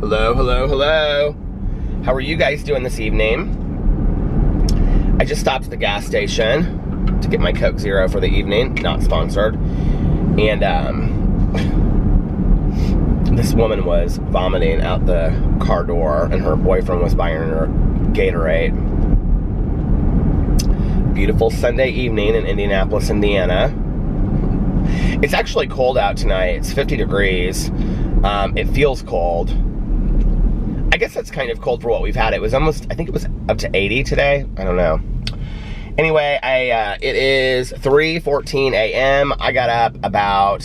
Hello, hello, hello. How are you guys doing this evening? I just stopped at the gas station to get my Coke Zero for the evening, not sponsored. And this woman was vomiting out the car door and her boyfriend was buying her Gatorade. Beautiful Sunday evening in Indianapolis, Indiana. It's actually cold out tonight. It's 50 degrees. It feels cold. I guess that's kind of cold for what we've had. It was almost, I think it was up to 80 today. I don't know. Anyway, it is 3:14 a.m. I got up about,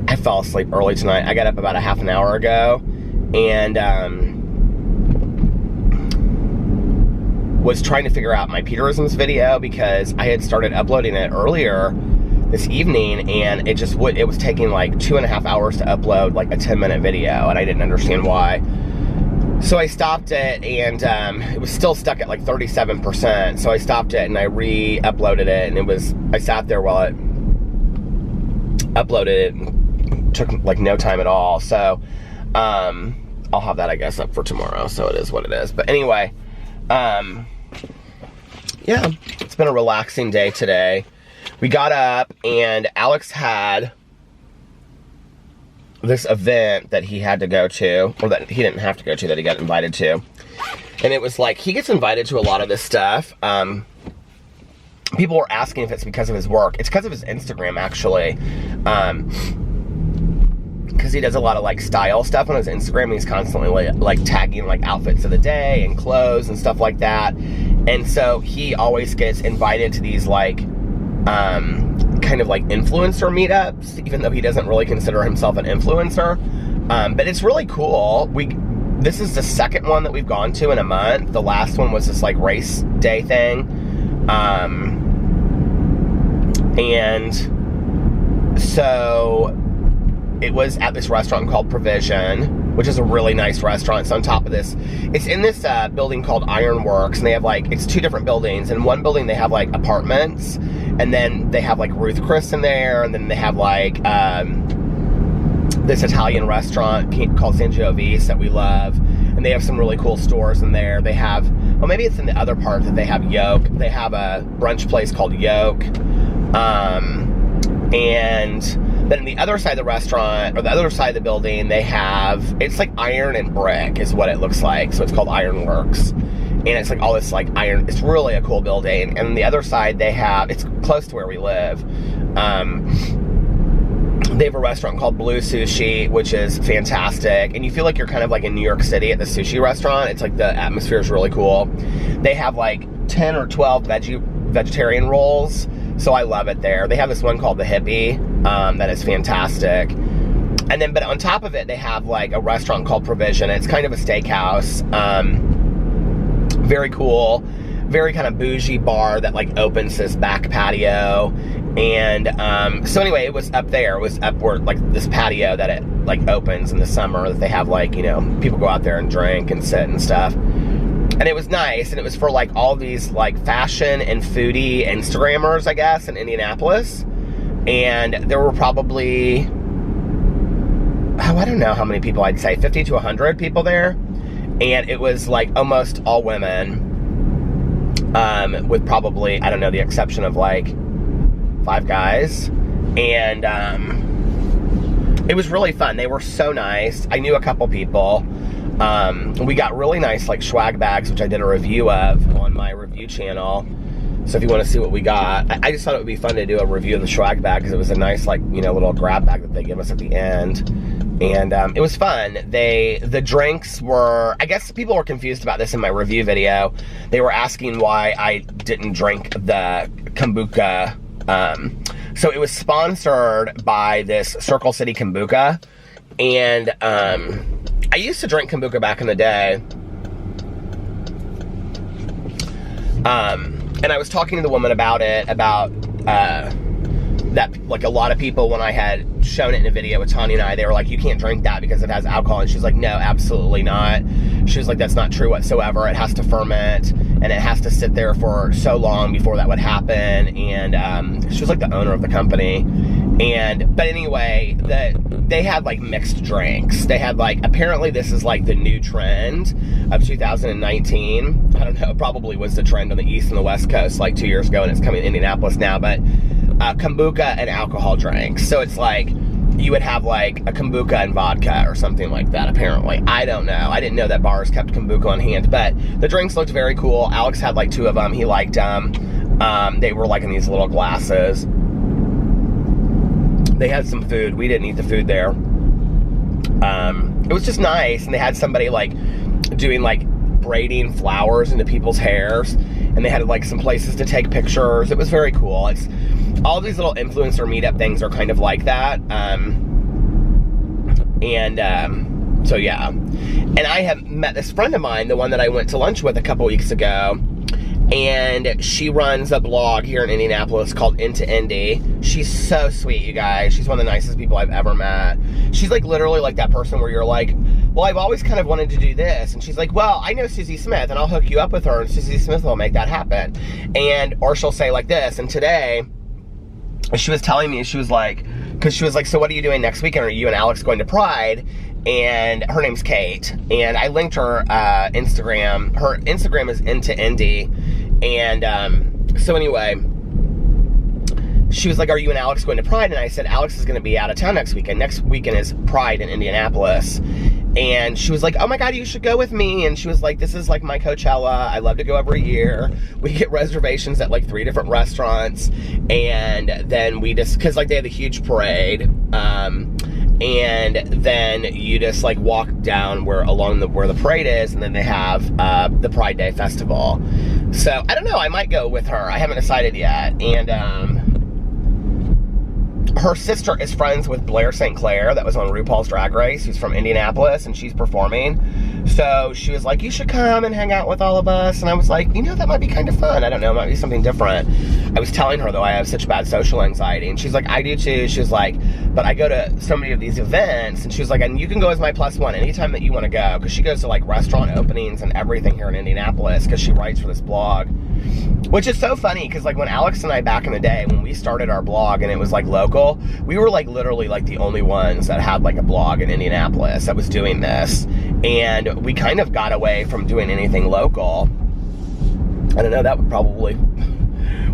I fell asleep early tonight. I got up about a half an hour ago and was trying to figure out my Peterisms video because I had started uploading it earlier this evening and it was taking like 2.5 hours to upload like a 10-minute video and I didn't understand why. So I stopped it and it was still stuck at like 37%. So I stopped it and I re-uploaded it and I sat there while it uploaded it and took like no time at all. So I'll have that I guess up for tomorrow. So it is what it is. But anyway, yeah, it's been a relaxing day today. We got up and Alex had this event that he had to go to, or that he didn't have to go to, that he got invited to. And it was like, he gets invited to a lot of this stuff. People were asking if it's because of his work. It's because of his Instagram, actually. Because he does a lot of like style stuff on his Instagram and he's constantly like tagging like outfits of the day and clothes and stuff like that. And so he always gets invited to these like kind of like influencer meetups, even though he doesn't really consider himself an influencer. But it's really cool. This is the second one that we've gone to in a month. The last one was this like race day thing. And so it was at this restaurant called Provision, which is a really nice restaurant. It's on top of this. It's in this building called Ironworks, and they have like, it's two different buildings. In one building they have like apartments, and then they have like Ruth Chris in there, and then they have like this Italian restaurant called Sangiovese that we love, and they have some really cool stores in there. They have, well, maybe it's in the other part that they have Yoke. They have a brunch place called Yoke, and then on the other side of the restaurant, or the other side of the building, they have, it's like iron and brick is what it looks like. So it's called Ironworks. And it's like all this like iron, it's really a cool building. And on the other side they have, it's close to where we live. They have a restaurant called Blue Sushi, which is fantastic. And you feel like you're kind of like in New York City at the sushi restaurant. It's like the atmosphere is really cool. They have like 10 or 12 vegetarian rolls. So I love it there. They have this one called the Hippie, that is fantastic. And then, but on top of it, they have like a restaurant called Provision. It's kind of a steakhouse. Very cool, very kind of bougie bar that like opens this back patio. And so anyway, it was up there. It was up where like this patio that it like opens in the summer that they have like, you know, people go out there and drink and sit and stuff. And it was nice, and it was for like all these like fashion and foodie Instagrammers, I guess, in Indianapolis. And there were probably, oh, I don't know how many people, I'd say 50 to 100 people there. And it was like almost all women, with probably, I don't know, the exception of like 5 guys. And it was really fun. They were so nice. I knew a couple people. We got really nice like swag bags, which I did a review of on my review channel. So if you want to see what we got, I just thought it would be fun to do a review of the swag bag because it was a nice like, you know, little grab bag that they give us at the end. And it was fun. The drinks were, I guess people were confused about this in my review video. They were asking why I didn't drink the kombucha. So it was sponsored by this Circle City Kombucha. And I used to drink kombucha back in the day. And I was talking to the woman about it, that like a lot of people, when I had shown it in a video with Tanya and I, they were like, you can't drink that because it has alcohol. And she's like, no, absolutely not. She was like, that's not true whatsoever. It has to ferment and it has to sit there for so long before that would happen. And she was like the owner of the company. But anyway, they had like mixed drinks. They had like, apparently this is like the new trend of 2019. I don't know, it probably was the trend on the East and the West Coast like 2 years ago, and it's coming to Indianapolis now, but kombucha and alcohol drinks. So it's like, you would have like a kombucha and vodka or something like that, apparently. I don't know. I didn't know that bars kept kombucha on hand, but the drinks looked very cool. Alex had like 2 of them. He liked them. They were like in these little glasses. They had some food. We didn't eat the food there. It was just nice, and they had somebody like doing like braiding flowers into people's hairs, and they had like some places to take pictures. It was very cool. It's all these little influencer meetup things are kind of like that. So yeah. And I have met this friend of mine, the one that I went to lunch with a couple weeks ago, and she runs a blog here in Indianapolis called Indy. She's so sweet, you guys. She's one of the nicest people I've ever met. She's like literally like that person where you're like, well, I've always kind of wanted to do this. And she's like, well, I know Susie Smith, and I'll hook you up with her, and Susie Smith will make that happen. Or she'll say like this. And today, she was telling me, she was like, because she was like, so what are you doing next weekend? Are you and Alex going to Pride? And her name's Kate. And I linked her Instagram. Her Instagram is Indy. And so anyway, she was like, are you and Alex going to Pride? And I said, Alex is going to be out of town next weekend. Next weekend is Pride in Indianapolis. And she was like, oh my God, you should go with me. And she was like, this is like my Coachella. I love to go every year. We get reservations at like 3 different restaurants. And then we just, cause like they have a huge parade. And then you just like walk down where the parade is, and then they have the Pride Day Festival. So I don't know, I might go with her. I haven't decided yet. And her sister is friends with Blair St. Clair, that was on RuPaul's Drag Race, who's from Indianapolis, and she's performing. So she was like, you should come and hang out with all of us. And I was like, you know, that might be kind of fun. I don't know, it might be something different. I was telling her, though, I have such bad social anxiety. And she's like, I do too. She was like, but I go to so many of these events. And she was like, and you can go as my +1 anytime that you want to go. Because she goes to like restaurant openings and everything here in Indianapolis, because she writes for this blog. Which is so funny, because like when Alex and I back in the day, when we started our blog and it was like local, we were like literally like the only ones that had like a blog in Indianapolis that was doing this. And we kind of got away from doing anything local. I don't know, that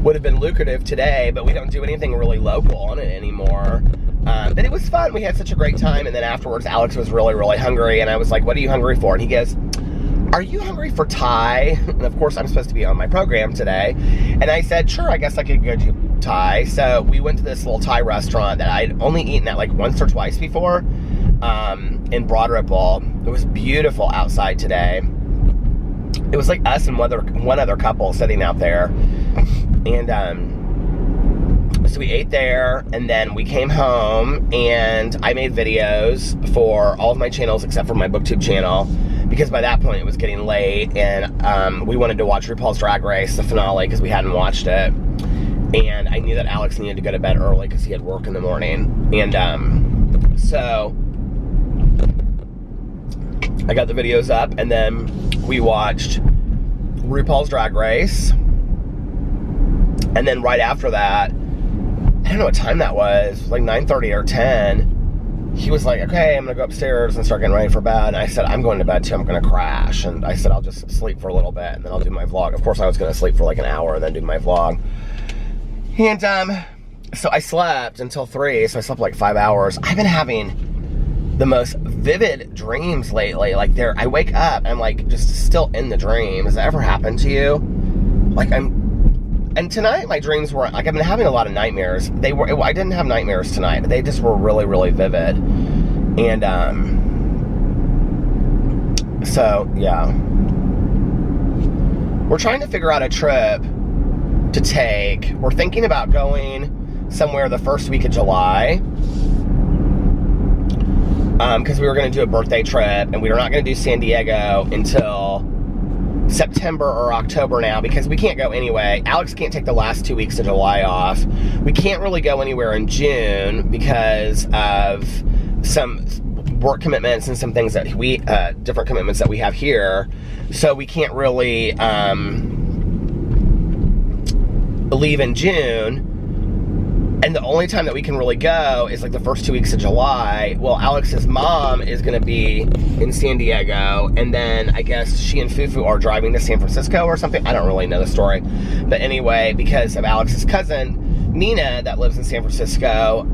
would have been lucrative today, but we don't do anything really local on it anymore. But it was fun. We had such a great time. And then afterwards, Alex was really, really hungry. And I was like, what are you hungry for? And he goes, are you hungry for Thai? And of course, I'm supposed to be on my program today. And I said, sure, I guess I could go do Thai. So we went to this little Thai restaurant that I'd only eaten at like once or twice before in Broad Ripple. It was beautiful outside today. It was like us and one other couple sitting out there. And so we ate there, and then we came home, and I made videos for all of my channels except for my BookTube channel, because by that point it was getting late, and we wanted to watch RuPaul's Drag Race, the finale, because we hadn't watched it. And I knew that Alex needed to go to bed early because he had work in the morning. And so I got the videos up, and then we watched RuPaul's Drag Race. And then right after that, I don't know what time that was, like 9:30 or 10, he was like, okay, I'm gonna go upstairs and start getting ready for bed. And I said, I'm going to bed too, I'm gonna crash. And I said, I'll just sleep for a little bit, and then I'll do my vlog. Of course, I was gonna sleep for like an hour and then do my vlog. And so I slept until 3, so I slept like 5 hours. I've been having the most vivid dreams lately. Like I wake up, and I'm like just still in the dream. Has that ever happened to you? Like and tonight my dreams were, like, I've been having a lot of nightmares. I didn't have nightmares tonight. They just were really, really vivid. And, so, yeah. We're trying to figure out a trip to take. We're thinking about going somewhere the first week of July. Because we were going to do a birthday trip, and we were not going to do San Diego until September or October now, because we can't go anyway. Alex can't take the last 2 weeks of July off. We can't really go anywhere in June because of some work commitments and some things that different commitments that we have here. So we can't really leave in June. And the only time that we can really go is like the first 2 weeks of July. Well, Alex's mom is going to be in San Diego, and then I guess she and Fufu are driving to San Francisco or something. I don't really know the story. But anyway, because of Alex's cousin, Nina, that lives in San Francisco,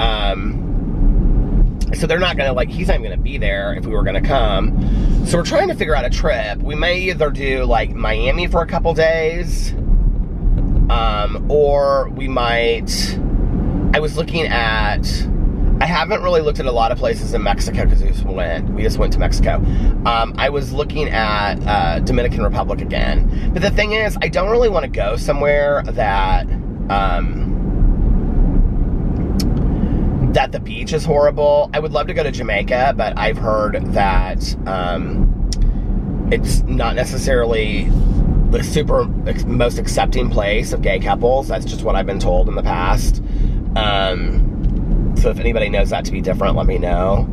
so they're not going to, like, he's not even going to be there if we were going to come. So we're trying to figure out a trip. We may either do, like, Miami for a couple days, or we might... I was looking at... I haven't really looked at a lot of places in Mexico because we just went to Mexico. I was looking at Dominican Republic again. But the thing is, I don't really want to go somewhere that... that the beach is horrible. I would love to go to Jamaica, but I've heard that it's not necessarily the most accepting place of gay couples. That's just what I've been told in the past. So if anybody knows that to be different, let me know.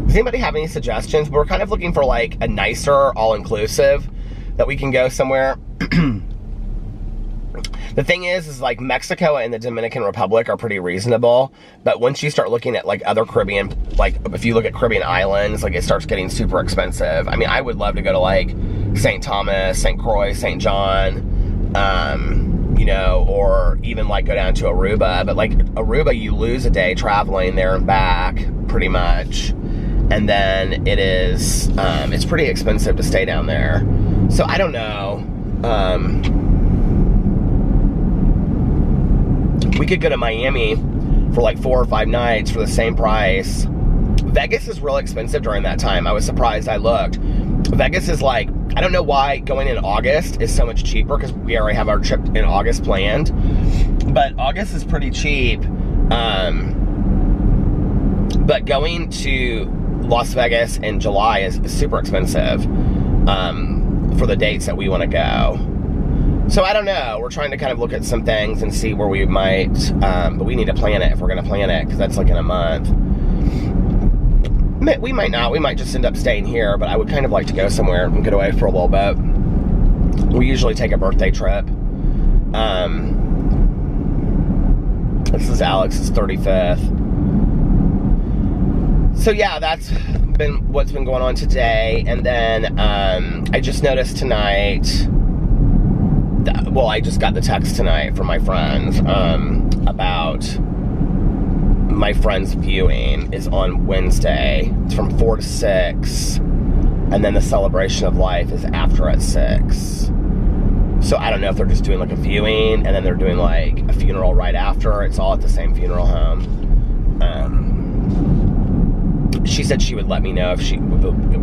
Does anybody have any suggestions? We're kind of looking for like a nicer all-inclusive that we can go somewhere. The thing is like Mexico and the Dominican Republic are pretty reasonable, but once you start looking at like other Caribbean, like if you look at Caribbean islands, like it starts getting super expensive. I mean, I would love to go to like St. Thomas, St. Croix, St. John, you know, or even like go down to Aruba. But like Aruba, you lose a day traveling there and back pretty much. And then it is, it's pretty expensive to stay down there. So I don't know. We could go to Miami for like 4 or 5 nights for the same price. Vegas is real expensive during that time. I was surprised I looked. Vegas is like, I don't know why going in August is so much cheaper because we already have our trip in August planned. But August is pretty cheap. But going to Las Vegas in July is super expensive for the dates that we want to go. So I don't know. We're trying to kind of look at some things and see where we might, but we need to plan it if we're going to plan it, because that's like in a month. We might not. We might just end up staying here, but I would kind of like to go somewhere and get away for a little bit. We usually take a birthday trip. This is Alex's 35th. So yeah, that's been what's been going on today. And then I just noticed tonight... Well, I just got the text tonight from my friends about my friend's viewing is on Wednesday. It's from 4 to 6. And then the celebration of life is after at 6. So I don't know if they're just doing like a viewing and then they're doing like a funeral right after. It's all at the same funeral home. She said she would let me know if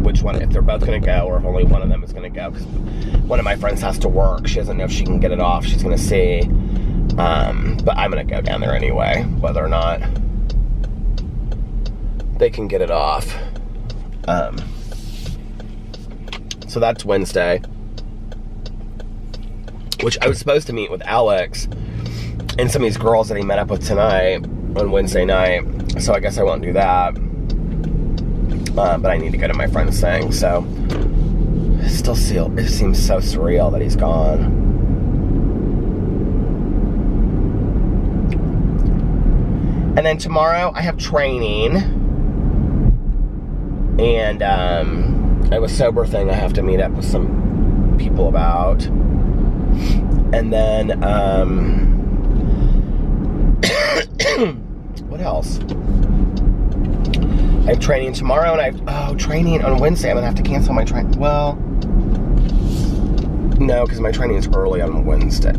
which one, if they're both going to go or if only one of them is going to go, because one of my friends has to work. She doesn't know if she can get it off. She's going to see. But I'm going to go down there anyway, whether or not they can get it off. So that's Wednesday, which I was supposed to meet with Alex and some of these girls that he met up with tonight on Wednesday night. So I guess I won't do that. But I need to go to my friend's thing, so it seems so surreal that he's gone. And then tomorrow I have training, and I have a sober thing I have to meet up with some people about. And then what else? I have training tomorrow, and I have, training on Wednesday. I'm going to have to cancel my training. Well, no, because my training is early on Wednesday.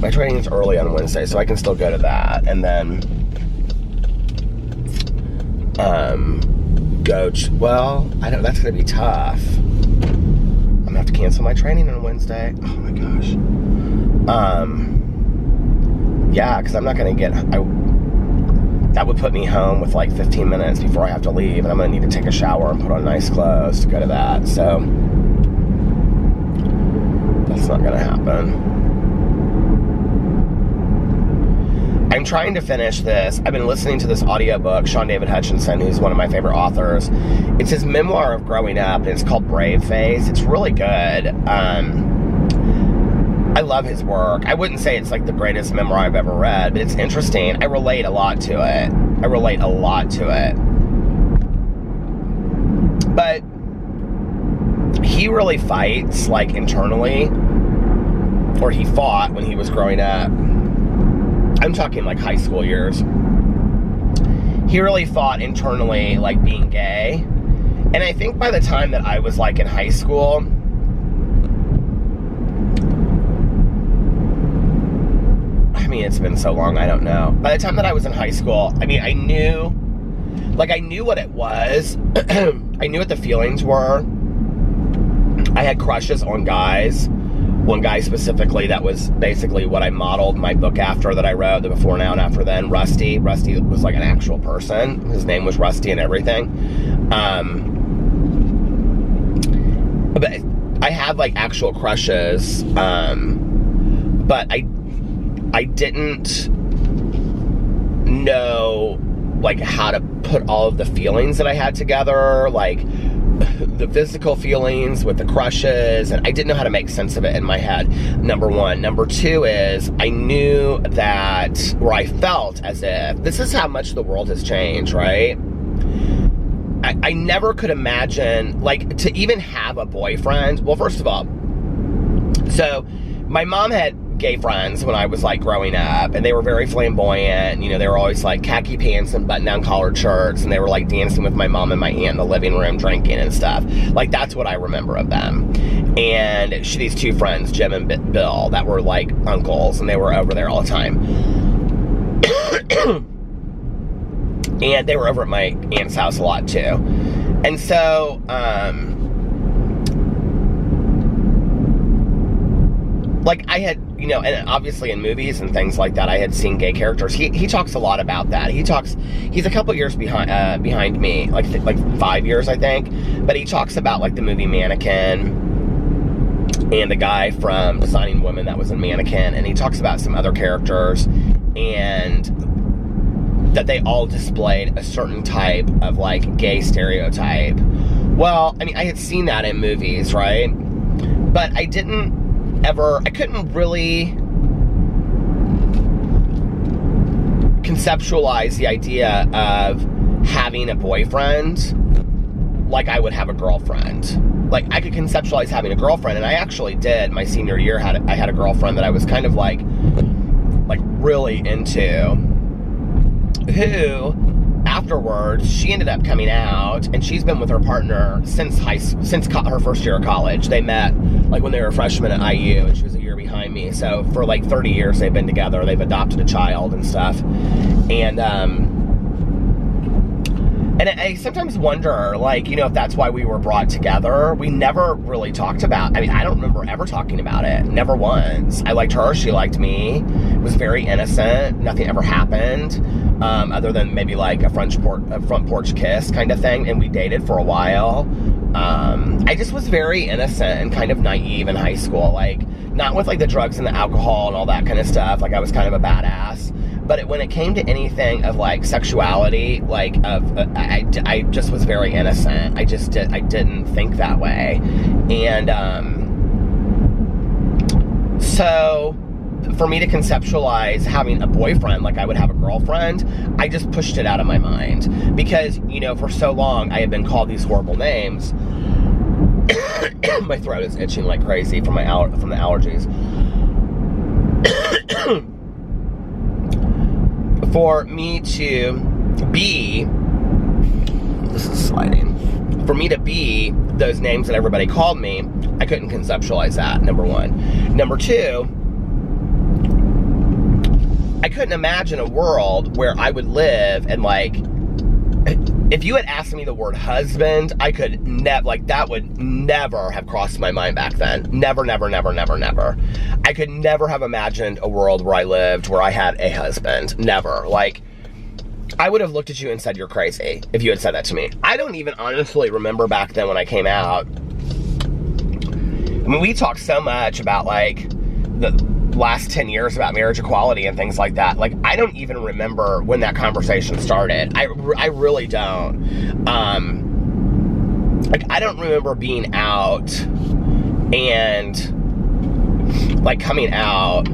My training is early on Wednesday, so I can still go to that. And then, well, I don't, that's going to be tough. I'm going to have to cancel my training on Wednesday. Oh my gosh. Yeah, because I'm not going to get, that would put me home with like 15 minutes before I have to leave, and I'm going to need to take a shower and put on nice clothes to go to that, so that's not going to happen. I'm trying to finish this. I've been listening to this audiobook, Sean David Hutchinson, who's one of my favorite authors. It's his memoir of growing up, and it's called Brave Face. It's really good. I love his work. I wouldn't say it's like the greatest memoir I've ever read, but it's interesting. I relate a lot to it. But he really fights, like, internally, or he fought when he was growing up. I'm talking like high school years. He really fought internally, like, being gay. And I think by the time that I was, like, in high school, I mean, it's been so long, I don't know. By the time that I was in high school, I mean, I knew what it was. I knew what the feelings were. I had crushes on guys. One guy specifically that was basically what I modeled my book after that I wrote, the Before, Now, and After Then, Rusty. Rusty was like an actual person. His name was Rusty and everything. But I had, like, actual crushes, but I didn't know, like, how to put all of the feelings that I had together, like the physical feelings with the crushes, and I didn't know how to make sense of it in my head, number one. Number two is, I knew that, or I felt as if, this is how much the world has changed, right? I never could imagine, like, to even have a boyfriend. Well, first of all, so my mom had gay friends when I was, like, growing up, and they were very flamboyant. You know, they were always, like, khaki pants and button-down collared shirts, and they were, like, dancing with my mom and my aunt in the living room, drinking and stuff. Like, that's what I remember of them. And these two friends, Jim and Bill, that were, like, uncles, and they were over there all the time. And they were over at my aunt's house a lot, too. And so, like, I had, you know, and obviously in movies and things like that, I had seen gay characters. He talks a lot about that. He's a couple years behind me, like 5 years, I think. But he talks about, like, the movie Mannequin and the guy from Designing Women that was in Mannequin. And he talks about some other characters, and that they all displayed a certain type of, like, gay stereotype. Well, I mean, I had seen that in movies, right? But I couldn't really conceptualize the idea of having a boyfriend like I would have a girlfriend. Like, I could conceptualize having a girlfriend, and I actually did. My senior year, I had a girlfriend that I was kind of, like really into, who, afterwards, she ended up coming out, and she's been with her partner since her first year of college. They met, like, when they were freshmen at IU, and she was a year behind me. So for, like, 30 years they've been together. They've adopted a child and stuff. And I sometimes wonder, like, you know, if that's why we were brought together. We never really talked about, I mean, I don't remember ever talking about it. Never once. I liked her, she liked me. It was very innocent. Nothing ever happened, other than maybe, like, a front porch kiss kind of thing, and we dated for a while. I just was very innocent and kind of naive in high school, like, not with, like, the drugs and the alcohol and all that kind of stuff. Like, I was kind of a badass. But when it came to anything of, like, sexuality, like, I just was very innocent. I didn't think that way. And, so, for me to conceptualize having a boyfriend like I would have a girlfriend, I just pushed it out of my mind. Because, you know, for so long, I had been called these horrible names. My throat is itching like crazy from the allergies. For me to be, this is sliding, for me to be those names that everybody called me, I couldn't conceptualize that, number one. Number two, I couldn't imagine a world where I would live and, like, if you had asked me the word husband, I could that would never have crossed my mind back then. Never, never, never, never, never. I could never have imagined a world where I lived where I had a husband. Never. Like, I would have looked at you and said, you're crazy, if you had said that to me. I don't even honestly remember back then when I came out. I mean, we talked so much about, like, the last 10 years about marriage equality and things like that. Like, I don't even remember when that conversation started. I really don't. Like, I don't remember being out and like coming out,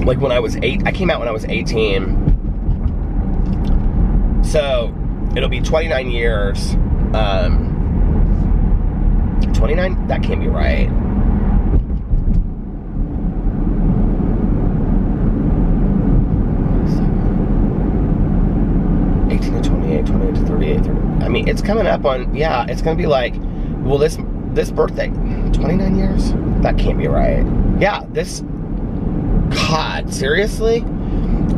like when I was I came out when I was 18. So it'll be 29 years. 29? That can't be right. To 28, 28 to 38, 30. I mean, it's coming up on, yeah, it's going to be like, well, this birthday, 29 years? That can't be right. Yeah, God, seriously?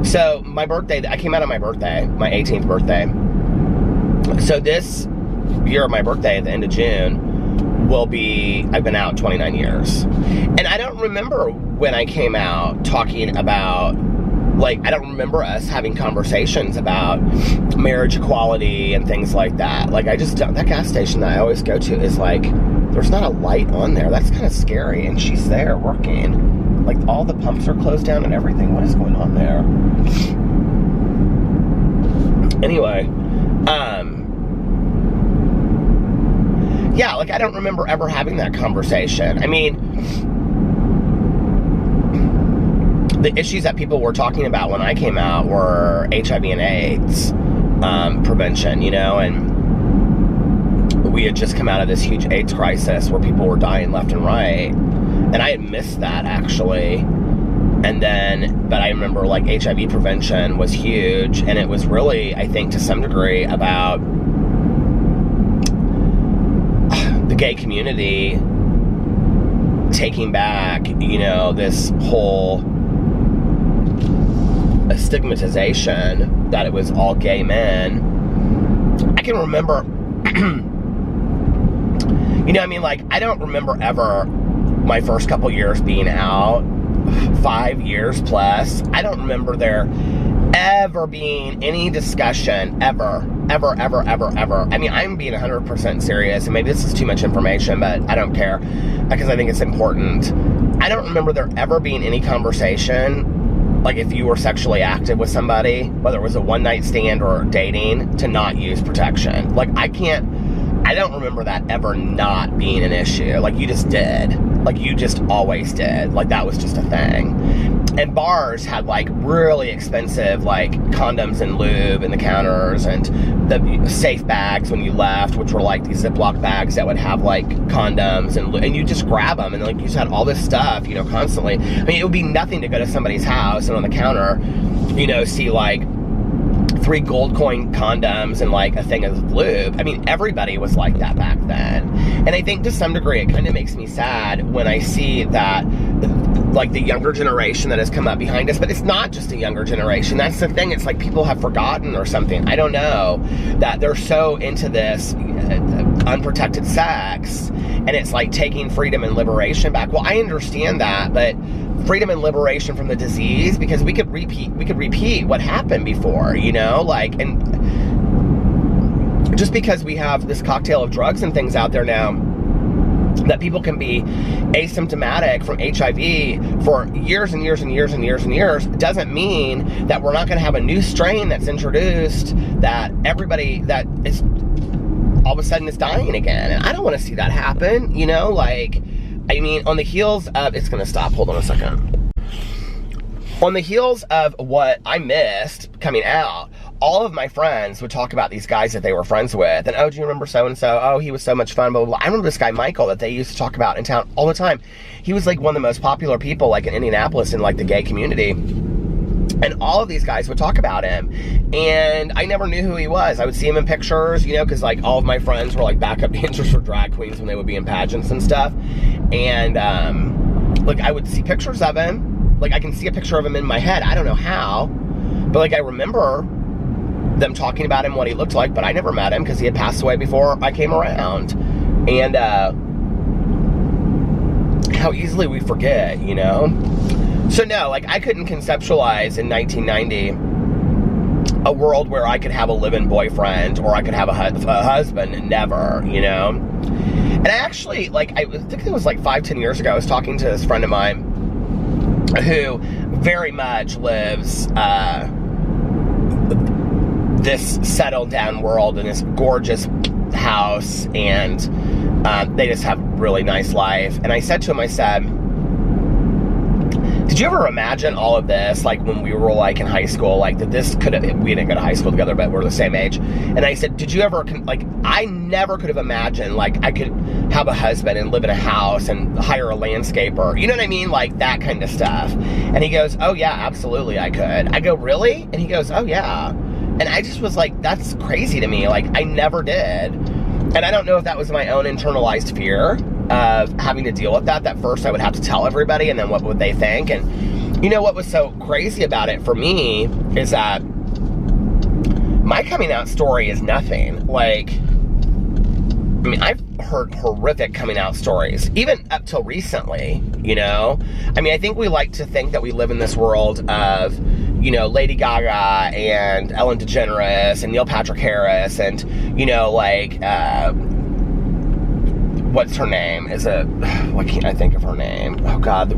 So, my birthday, I came out on my birthday, my 18th birthday. So this year, my birthday at the end of June, I've been out 29 years. And I don't remember when I came out talking about, like, I don't remember us having conversations about marriage equality and things like that. Like, I just don't, that gas station that I always go to is like, there's not a light on there. That's kind of scary. And she's there working. Like, all the pumps are closed down and everything. What is going on there? Anyway, yeah, like, I don't remember ever having that conversation. I mean, the issues that people were talking about when I came out were HIV and AIDS prevention, you know, and we had just come out of this huge AIDS crisis where people were dying left and right, and I had missed that, actually. And then, but I remember, like, HIV prevention was huge, and it was really, I think, to some degree about the gay community taking back, you know, this whole stigmatization that it was all gay men. I can remember, you know, I mean, like, I don't remember ever my first couple years being out, 5 years plus. I don't remember there ever being any discussion, ever. I mean, I'm being 100% serious, and maybe this is too much information, but I don't care, because I think it's important. I don't remember there ever being any conversation, like, if you were sexually active with somebody, whether it was a one-night stand or dating, to not use protection. Like, I don't remember that ever not being an issue. Like, you just did. Like, you just always did. Like, that was just a thing. And bars had, like, really expensive, like, condoms and lube in the counters, and the safe bags when you left, which were, like, these Ziploc bags that would have, like, condoms, and you just grab them, and, like, you just had all this stuff, you know, constantly. I mean, it would be nothing to go to somebody's house and on the counter, you know, see, like, 3 gold coin condoms and, like, a thing of lube. I mean, everybody was like that back then. And I think to some degree it kind of makes me sad when I see that, like, the younger generation that has come up behind us, but it's not just a younger generation. That's the thing. It's like people have forgotten or something. I don't know, that they're so into this unprotected sex, and it's like taking freedom and liberation back. Well, I understand that, but freedom and liberation from the disease, because we could repeat what happened before, you know, like, and just because we have this cocktail of drugs and things out there now, that people can be asymptomatic from HIV for years and years and years and years and years, doesn't mean that we're not going to have a new strain that's introduced that everybody that is all of a sudden is dying again. And I don't want to see that happen, you know, like, I mean, on the heels of, it's going to stop, hold on a second. On the heels of what I missed coming out, all of my friends would talk about these guys that they were friends with. And, oh, do you remember so-and-so? Oh, he was so much fun, blah, blah, blah. I remember this guy, Michael, that they used to talk about in town all the time. He was, like, one of the most popular people, like, in Indianapolis in, like, the gay community. And all of these guys would talk about him. And I never knew who he was. I would see him in pictures, you know, because, like, all of my friends were, like, backup dancers for drag queens when they would be in pageants and stuff. And, like, I would see pictures of him. Like, I can see a picture of him in my head. I don't know how. But, like, I remember them talking about him, what he looked like, but I never met him because he had passed away before I came around. And, how easily we forget, you know? So, no, like, I couldn't conceptualize in 1990 a world where I could have a live-in boyfriend or I could have a husband. Never, you know? And I actually, like, I think it was like 5-10 years ago, I was talking to this friend of mine who very much lives this settled down world in this gorgeous house, and they just have really nice life. And I said to him, I said, did you ever imagine all of this, like when we were like in high school, like that this could have, we didn't go to high school together, but we're the same age. And I said, did you ever, like, I never could have imagined, like, I could have a husband and live in a house and hire a landscaper. You know what I mean? Like that kind of stuff. And he goes, oh yeah, absolutely I could. I go, really? And he goes, oh yeah. And I just was like, that's crazy to me. Like, I never did. And I don't know if that was my own internalized fear of having to deal with that first I would have to tell everybody, and then what would they think? And you know what was so crazy about it for me is that my coming out story is nothing. Like, I mean, I've heard horrific coming out stories, even up till recently, you know? I mean, I think we like to think that we live in this world of, you know, Lady Gaga and Ellen DeGeneres and Neil Patrick Harris and, you know, like, what's her name? Why can't I think of her name? Oh God,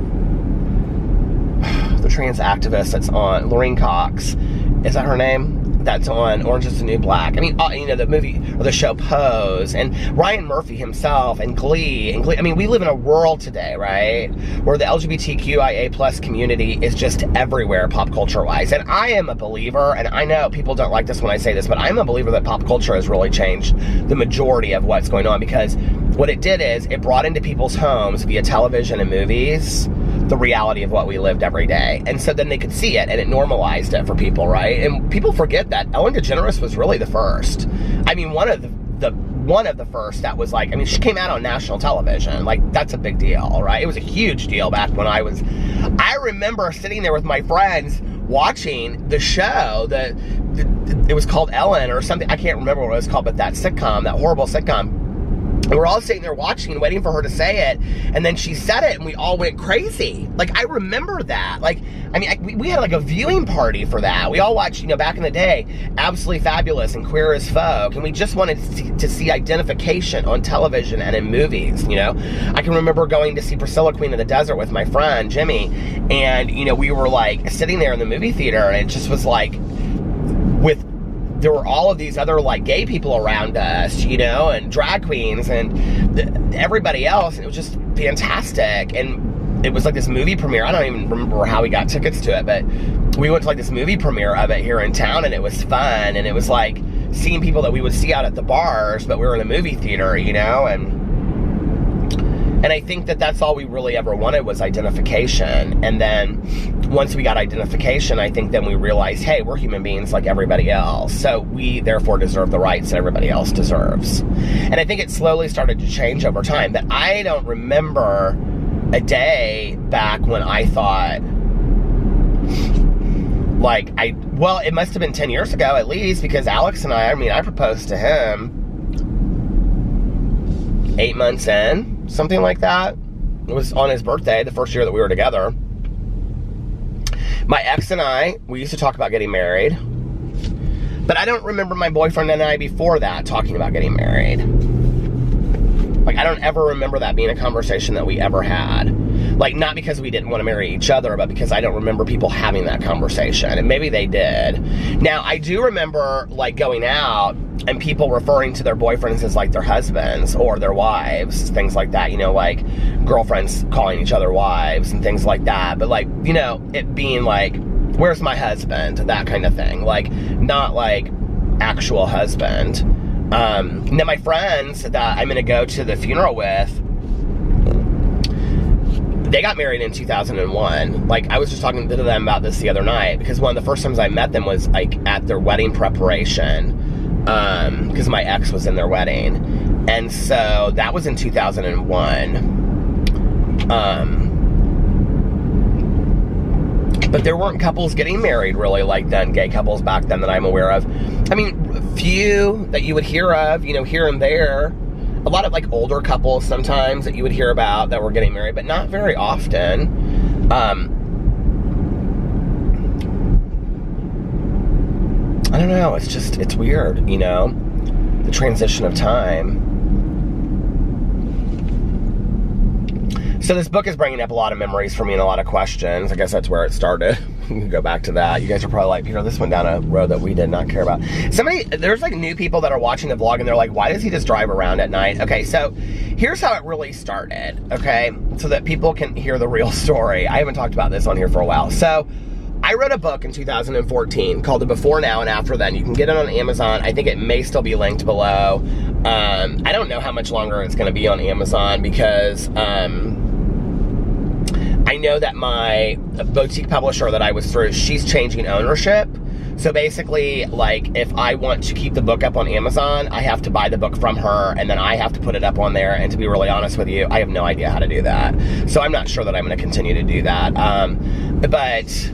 the trans activist that's on, Lorraine Cox, is that her name? That's on Orange is the New Black. I mean, you know, the movie or the show Pose, and Ryan Murphy himself, and Glee. I mean, we live in a world today, right, where the LGBTQIA+ community is just everywhere, pop culture wise. And I am a believer, and I know people don't like this when I say this, but I'm a believer that pop culture has really changed the majority of what's going on, because what it did is it brought into people's homes via television and movies the reality of what we lived every day. And so then they could see it, and it normalized it for people, right? And people forget that Ellen DeGeneres was really the first. I mean, one of the first that was like, I mean, she came out on national television. Like, that's a big deal, right? It was a huge deal back when I remember sitting there with my friends watching the show, it was called Ellen or something. I can't remember what it was called, but that sitcom, that horrible sitcom. And we're all sitting there watching and waiting for her to say it. And then she said it and we all went crazy. Like, I remember that. Like, I mean, we had like a viewing party for that. We all watched, you know, back in the day, Absolutely Fabulous and Queer as Folk. And we just wanted to see identification on television and in movies, you know. I can remember going to see Priscilla, Queen of the Desert with my friend, Jimmy. And, you know, we were like sitting there in the movie theater, and it just was like, there were all of these other like gay people around us, you know, and drag queens and everybody else. And it was just fantastic. And it was like this movie premiere. I don't even remember how we got tickets to it, but we went to like this movie premiere of it here in town, and it was fun. And it was like seeing people that we would see out at the bars, but we were in a movie theater, you know, and I think that that's all we really ever wanted was identification. And then once we got identification, I think then we realized, hey, we're human beings like everybody else. So we therefore deserve the rights that everybody else deserves. And I think it slowly started to change over time. But I don't remember a day back when I thought, like, well, it must have been 10 years ago at least, because Alex and I proposed to him 8 months in. Something like that. It was on his birthday, the first year that we were together. My ex and I, we used to talk about getting married. But I don't remember my boyfriend and I before that talking about getting married. Like, I don't ever remember that being a conversation that we ever had. Like, not because we didn't want to marry each other, but because I don't remember people having that conversation. And maybe they did. Now, I do remember, like, going out and people referring to their boyfriends as, like, their husbands or their wives, things like that. You know, like, girlfriends calling each other wives and things like that. But, like, you know, it being, like, where's my husband? That kind of thing. Like, not, like, actual husband. And then my friends that I'm going to go to the funeral with, they got married in 2001. Like, I was just talking to them about this the other night, because one of the first times I met them was, like, at their wedding preparation, because my ex was in their wedding. And so that was in 2001. But there weren't couples getting married really like then, gay couples back then that I'm aware of. I mean, few that you would hear of, you know, here and there. A lot of, like, older couples sometimes that you would hear about that were getting married, but not very often. I don't know, it's weird, you know, the transition of time. So this book is bringing up a lot of memories for me and a lot of questions. I guess that's where it started. go back to that. You guys are probably like, Peter, this went down a road that we did not care about. There's like new people that are watching the vlog and they're like, why does he just drive around at night? Okay, so here's how it really started, okay? So that people can hear the real story. I haven't talked about this on here for a while. So I wrote a book in 2014 called The Before, Now, and After Then. You can get it on Amazon. I think it may still be linked below. I don't know how much longer it's going to be on Amazon because I know that my boutique publisher that I was through, she's changing ownership. So basically, like, if I want to keep the book up on Amazon, I have to buy the book from her, and then I have to put it up on there. And to be really honest with you, I have no idea how to do that. So I'm not sure that I'm going to continue to do that. But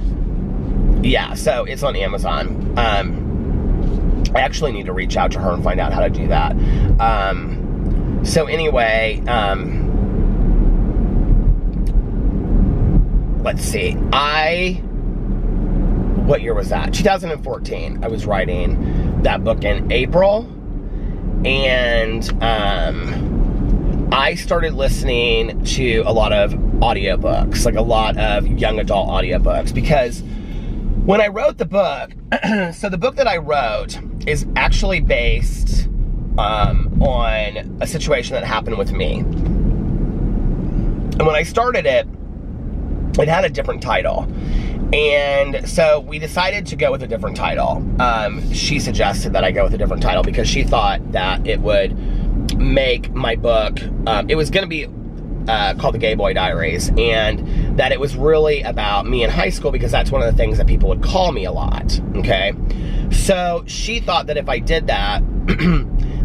yeah, so it's on Amazon. I actually need to reach out to her and find out how to do that. So anyway, let's see. What year was that? 2014. I was writing that book in April. And I started listening to a lot of audiobooks, like a lot of young adult audiobooks, because when I wrote the book, so the book that I wrote is actually based on a situation that happened with me. And when I started it, it had a different title. And so we decided to go with a different title. She suggested that I go with a different title because she thought that it would make my book, it was going to be called The Gay Boy Diaries, and that it was really about me in high school because that's one of the things that people would call me a lot, okay? So she thought that if I did that,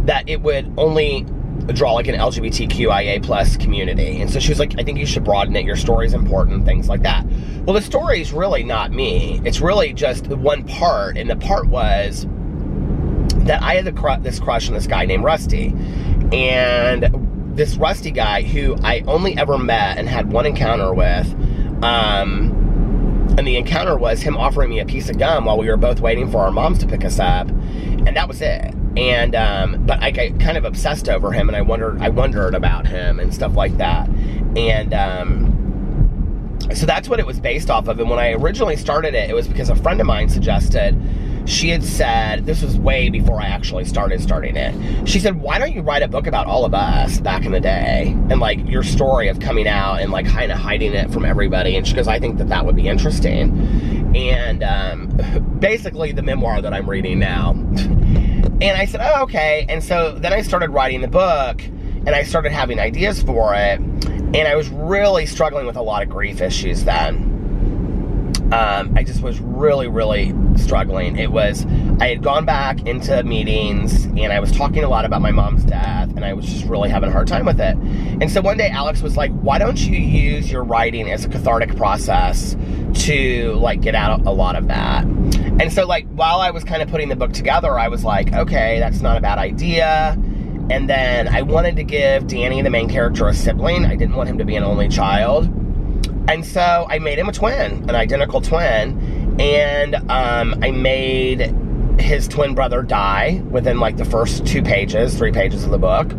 that it would only draw like an LGBTQIA plus community. And so she was like, I think you should broaden it. Your story is important, things like that. Well, the story is really not me. It's really just one part. And the part was that I had this crush on this guy named Rusty. And this Rusty guy who I only ever met and had one encounter with, and the encounter was him offering me a piece of gum while we were both waiting for our moms to pick us up. And that was it. And, but I got kind of obsessed over him, and I wondered about him and stuff like that. And, so that's what it was based off of. And when I originally started it, it was because a friend of mine suggested, she had said, this was way before I actually starting it. She said, why don't you write a book about all of us back in the day? And like your story of coming out and like kind of hiding it from everybody. And she goes, I think that that would be interesting. And, basically the memoir that I'm reading now. And I said, oh, okay. And so then I started writing the book, and I started having ideas for it, and I was really struggling with a lot of grief issues then. I just was really, really struggling. I had gone back into meetings, and I was talking a lot about my mom's death, and I was just really having a hard time with it. And so one day Alex was like, why don't you use your writing as a cathartic process to like get out a lot of that? And so like while I was kind of putting the book together, I was like, okay, that's not a bad idea. And then I wanted to give Danny, the main character, a sibling. I didn't want him to be an only child. And so I made him a twin, an identical twin. And I made his twin brother die within like the first 3 pages of the book.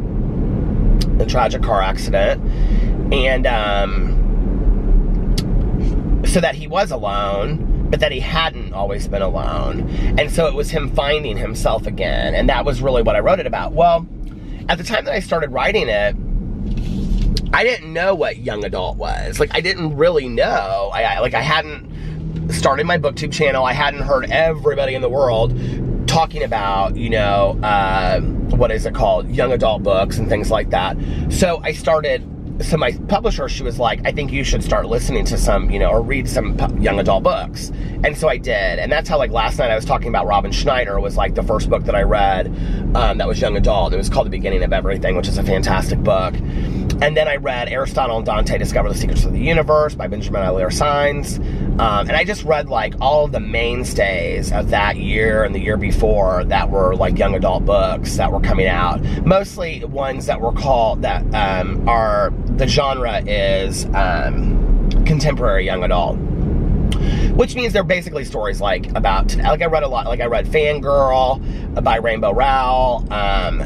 A tragic car accident. And so that he was alone, but that he hadn't always been alone. And so it was him finding himself again. And that was really what I wrote it about. Well, at the time that I started writing it, I didn't know what young adult was. Like, I didn't really know. I hadn't started my booktube channel. I hadn't heard everybody in the world talking about, you know, what is it called? Young adult books and things like that. So so my publisher, she was like, I think you should start listening to some, you know, or read some young adult books. And so I did. And that's how, like, last night I was talking about Robin Schneider was, like, the first book that I read that was young adult. It was called The Beginning of Everything, which is a fantastic book. And then I read Aristotle and Dante Discover the Secrets of the Universe by Benjamin Alire Sainz. And I just read, like, all of the mainstays of that year and the year before that were, like, young adult books that were coming out. Mostly ones that were called, that are, the genre is contemporary young adult. Which means they're basically stories like about, like I read a lot, like I read Fangirl by Rainbow Rowell.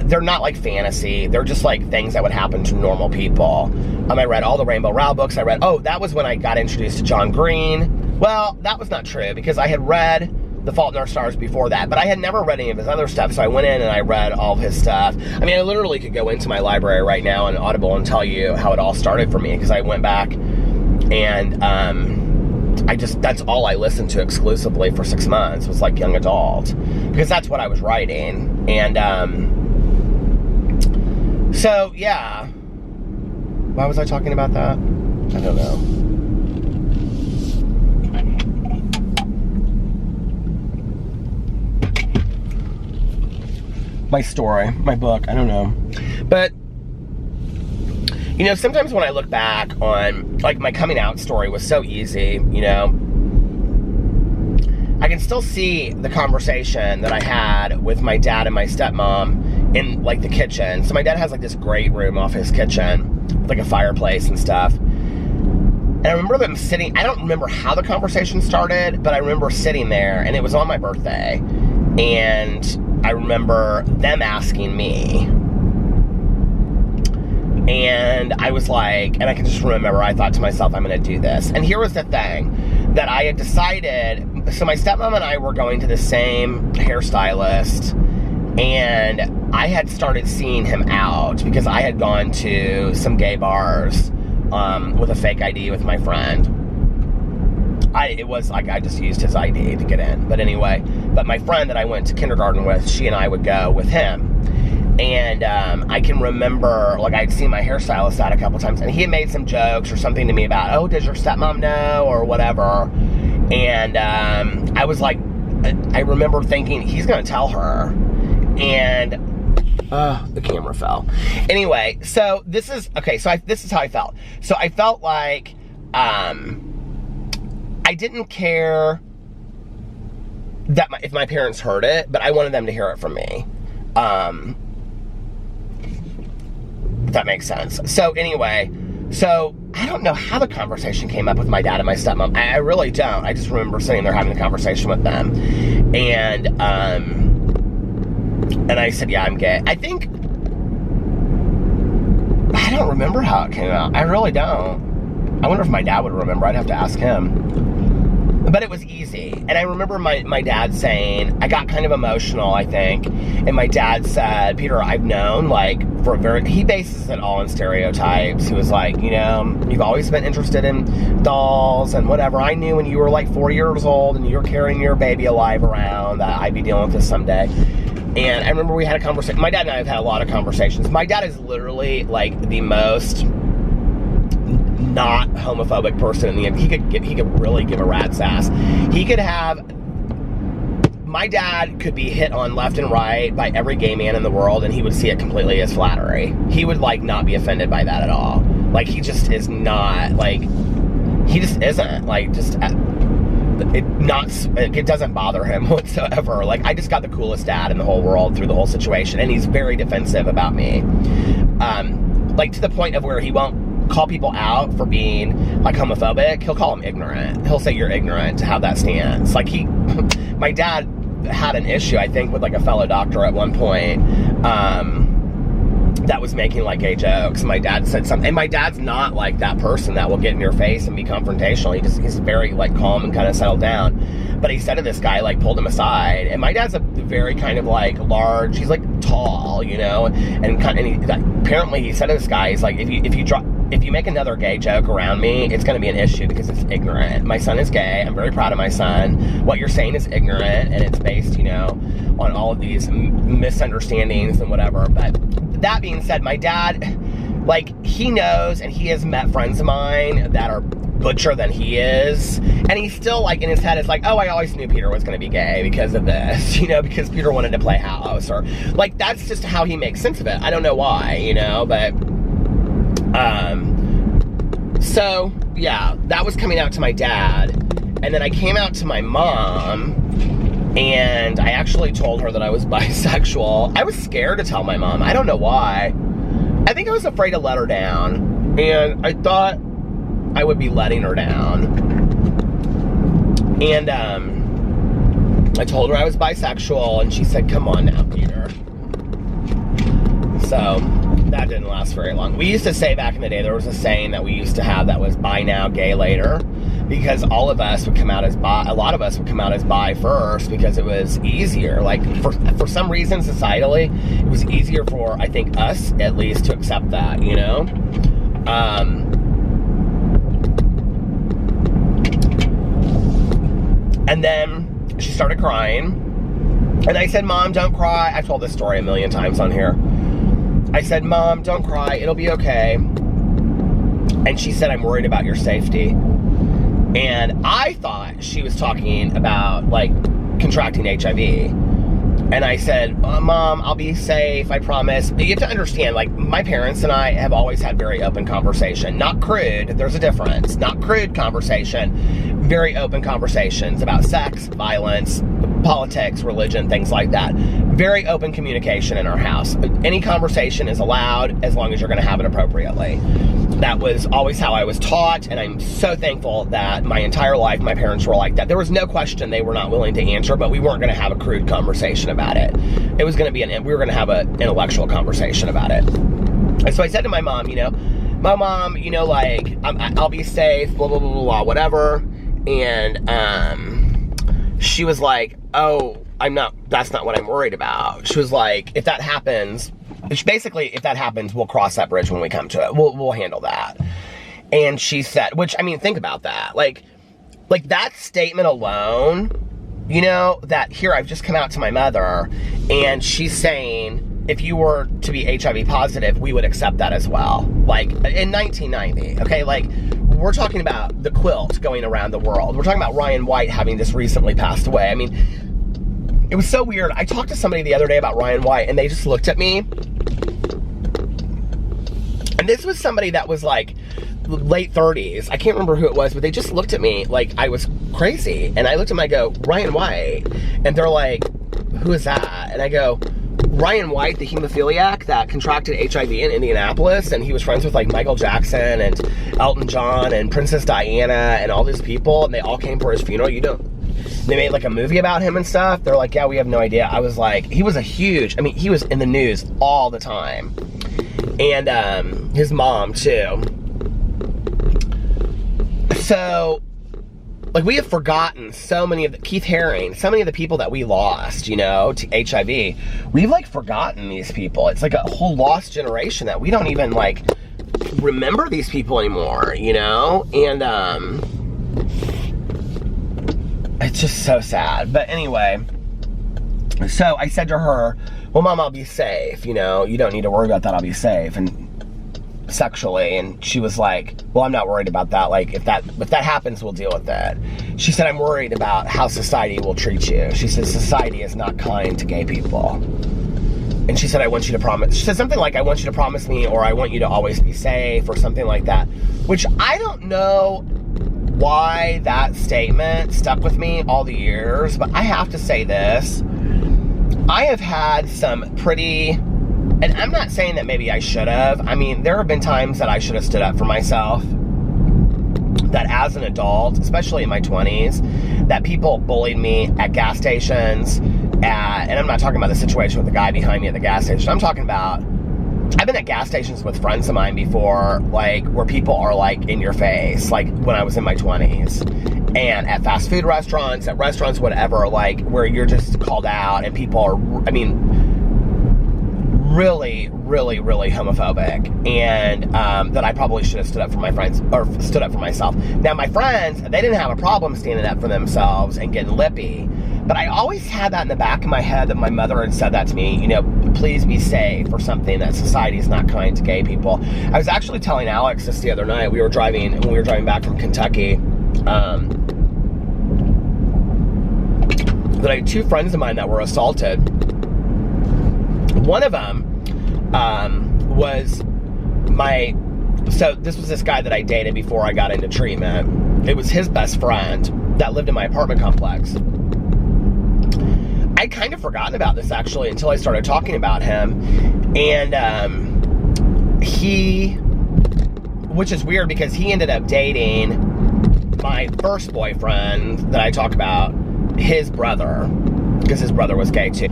They're not like fantasy. They're just like things that would happen to normal people. I read all the Rainbow Rowell books. That was when I got introduced to John Green. Well, that was not true, because I had read The Fault in Our Stars before that, but I had never read any of his other stuff, so I went in and I read all of his stuff. I mean, I literally could go into my library right now on Audible and tell you how it all started for me, because I went back and that's all I listened to exclusively for 6 months, was like young adult, because that's what I was writing. And so yeah, why was I talking about that? I don't know. My story, my book, I don't know. But, you know, sometimes when I look back on, like, my coming out story was so easy, you know. I can still see the conversation that I had with my dad and my stepmom in, like, the kitchen. So my dad has, like, this great room off his kitchen, with, like, a fireplace and stuff. And I remember them sitting, I don't remember how the conversation started, but I remember sitting there, and it was on my birthday. And I remember them asking me, and I was like, and I can just remember, I thought to myself, I'm going to do this. And here was the thing, that I had decided, so my stepmom and I were going to the same hairstylist, and I had started seeing him out, because I had gone to some gay bars with a fake ID with my friend. It was like I just used his ID to get in. But anyway, but my friend that I went to kindergarten with, she and I would go with him. And I can remember, like, I'd seen my hairstylist out a couple times, and he had made some jokes or something to me about, oh, does your stepmom know, or whatever. And I was like, I remember thinking, he's going to tell her. And the camera fell. Anyway, so this is, okay, so this is how I felt. So I felt like, I didn't care that if my parents heard it, but I wanted them to hear it from me. If that makes sense. So anyway, so I don't know how the conversation came up with my dad and my stepmom. I really don't. I just remember sitting there having a conversation with them. And I said, yeah, I'm gay. I don't remember how it came out. I really don't. I wonder if my dad would remember. I'd have to ask him. But it was easy. And I remember my dad saying, I got kind of emotional, I think. And my dad said, Peter, I've known, like, he bases it all on stereotypes. He was like, you know, you've always been interested in dolls and whatever. I knew when you were like 4 years old and you were carrying your baby alive around that I'd be dealing with this someday. And I remember we had a conversation. My dad and I have had a lot of conversations. My dad is literally like the most not homophobic person in the end. He could really give a rat's ass. My dad could be hit on left and right by every gay man in the world, and he would see it completely as flattery. He would, like, not be offended by that at all. Like, he just is not, like, he just isn't, like, just, it doesn't bother him whatsoever. Like, I just got the coolest dad in the whole world through the whole situation, and he's very defensive about me. Like, to the point of where he won't call people out for being, like, homophobic. He'll call them ignorant. He'll say you're ignorant to have that stance. Like, my dad had an issue, I think, with, like, a fellow doctor at one point, that was making, like, gay jokes. My dad said something, and my dad's not, like, that person that will get in your face and be confrontational. He's very, like, calm and kind of settled down. But he said to this guy, like, pulled him aside, and my dad's a very kind of, like, large, he's, like, tall, you know, and apparently he said to this guy, he's like, if you make another gay joke around me, it's going to be an issue because it's ignorant. My son is gay. I'm very proud of my son. What you're saying is ignorant, and it's based, you know, on all of these misunderstandings and whatever. But that being said, my dad, like, he knows, and he has met friends of mine that are butcher than he is, and he's still, like, in his head, it's like, oh, I always knew Peter was going to be gay because of this, you know, because Peter wanted to play house, or, like, that's just how he makes sense of it. I don't know why, you know, but so yeah, that was coming out to my dad. And then I came out to my mom, and I actually told her that I was bisexual. I was scared to tell my mom. I don't know why. I think I was afraid to let her down, and I thought I would be letting her down. And I told her I was bisexual, and she said, come on now, Peter. So that didn't last very long. We used to say back in the day, there was a saying that we used to have that was, buy now, gay later. because all of us would come out as bi. A lot of us would come out as bi first because it was easier. Like, for some reason, societally, it was easier for, I think, us, at least, to accept that, you know? And then she started crying. And I said, Mom, don't cry. I've told this story a million times on here. I said, Mom, don't cry. It'll be okay. And she said, I'm worried about your safety. And I thought she was talking about, like, contracting HIV. And I said, Mom, I'll be safe, I promise. You have to understand, like, my parents and I have always had very open conversation. Not crude, there's a difference. Not crude conversation, very open conversations about sex, violence, politics, religion, things like that. Very open communication in our house. Any conversation is allowed as long as you're gonna have it appropriately. That was always how I was taught, and I'm so thankful that my entire life my parents were like that. There was no question they were not willing to answer, but we weren't gonna have a crude conversation about it. It was gonna be we were gonna have an intellectual conversation about it. And so I said to my mom, you know, my mom, you know, like, I'll be safe, blah, blah, blah, blah, blah, whatever. And she was like, oh, that's not what I'm worried about. She was like, if that happens, basically, if that happens, we'll cross that bridge when we come to it. We'll handle that. And she said, which, I mean, think about that. Like that statement alone, you know, that here, I've just come out to my mother, and she's saying, if you were to be HIV positive, we would accept that as well. Like, in 1990, okay? Like, we're talking about the quilt going around the world. We're talking about Ryan White having just recently passed away. I mean, it was so weird. I talked to somebody the other day about Ryan White, and they just looked at me. And this was somebody that was like late 30s. I can't remember who it was, but they just looked at me like I was crazy. And I looked at them, I go, Ryan White. And they're like, who is that? And I go, Ryan White, the hemophiliac that contracted HIV in Indianapolis, and he was friends with like Michael Jackson and Elton John and Princess Diana and all these people, and they all came for his funeral. They made like a movie about him and stuff. They're like, yeah, we have no idea. I was like, he was he was in the news all the time. And his mom too. So, like, we have forgotten so many of Keith Haring, so many of the people that we lost, you know, to HIV. We've, like, forgotten these people. It's like a whole lost generation that we don't even, like, remember these people anymore, you know? And, it's just so sad. But anyway, so I said to her, well, Mom, I'll be safe, you know? You don't need to worry about that, I'll be safe. And sexually, and she was like, well, I'm not worried about that. Like, if that happens, we'll deal with that. She said, I'm worried about how society will treat you. She said, society is not kind to gay people. And she said, I want you to promise. She said something like, I want you to promise me, or I want you to always be safe, or something like that. Which I don't know why that statement stuck with me all the years, but I have to say this. I have had some pretty, and I'm not saying that maybe I should have. I mean, there have been times that I should have stood up for myself. That as an adult, especially in my 20s, that people bullied me at gas stations. And I'm not talking about the situation with the guy behind me at the gas station. I'm talking about, I've been at gas stations with friends of mine before, like, where people are, like, in your face, like, when I was in my 20s. And at fast food restaurants, at restaurants, whatever, like, where you're just called out and people are, I mean, really, really, really homophobic, and that I probably should have stood up for my friends, or stood up for myself. Now, my friends, they didn't have a problem standing up for themselves and getting lippy, but I always had that in the back of my head that my mother had said that to me, you know, please be safe, or something, that society is not kind to gay people. I was actually telling Alex this the other night. When we were driving back from Kentucky, that I had two friends of mine that were assaulted. One of them was so this was this guy that I dated before I got into treatment. It was his best friend that lived in my apartment complex. I'd kind of forgotten about this, actually, until I started talking about him. And which is weird, because he ended up dating my first boyfriend that I talk about, his brother, because his brother was gay too.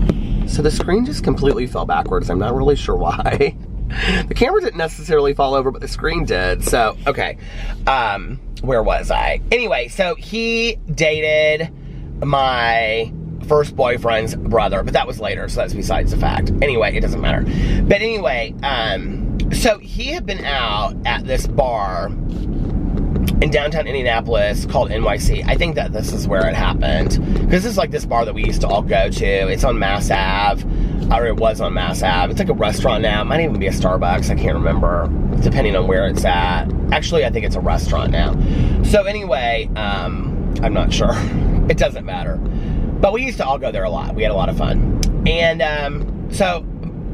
So the screen just completely fell backwards. I'm not really sure why. The camera didn't necessarily fall over, but the screen did. So, okay. where was I? Anyway, so he dated my first boyfriend's brother, but that was later, so that's besides the fact. Anyway, it doesn't matter. But anyway, so he had been out at this bar in downtown Indianapolis called NYC. I think that this is where it happened, because this is like this bar that we used to all go to. It's on Mass Ave, or it was on Mass Ave. It's like a restaurant now. It might even be a Starbucks. I can't remember, depending on where it's at. Actually, I think it's a restaurant now. So anyway, I'm not sure. It doesn't matter. But we used to all go there a lot. We had a lot of fun. And so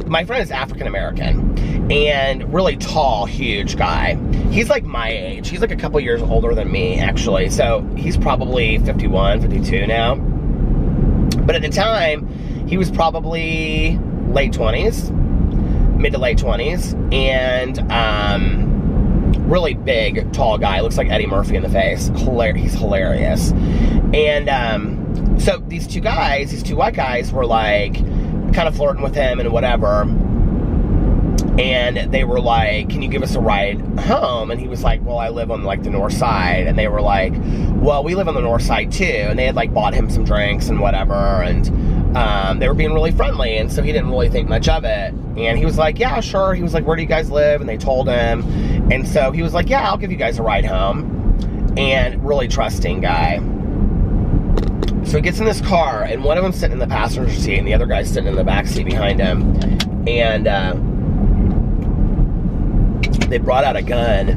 my friend is African American and really tall, huge guy. He's like my age. He's like a couple years older than me, actually. So he's probably 51, 52 now. But at the time, he was probably late 20s, mid to late 20s. And really big, tall guy. Looks like Eddie Murphy in the face. He's hilarious. And so these two guys, these two white guys were like kind of flirting with him and whatever. And they were like, can you give us a ride home? And he was like, well, I live on like the north side. And they were like, well, we live on the north side too. And they had like bought him some drinks and whatever. And they were being really friendly. And so he didn't really think much of it. And he was like, yeah, sure. He was like, where do you guys live? And they told him. And so he was like, yeah, I'll give you guys a ride home. And really trusting guy. So he gets in this car, and one of them sitting in the passenger seat, and the other guy's sitting in the back seat behind him. And they brought out a gun,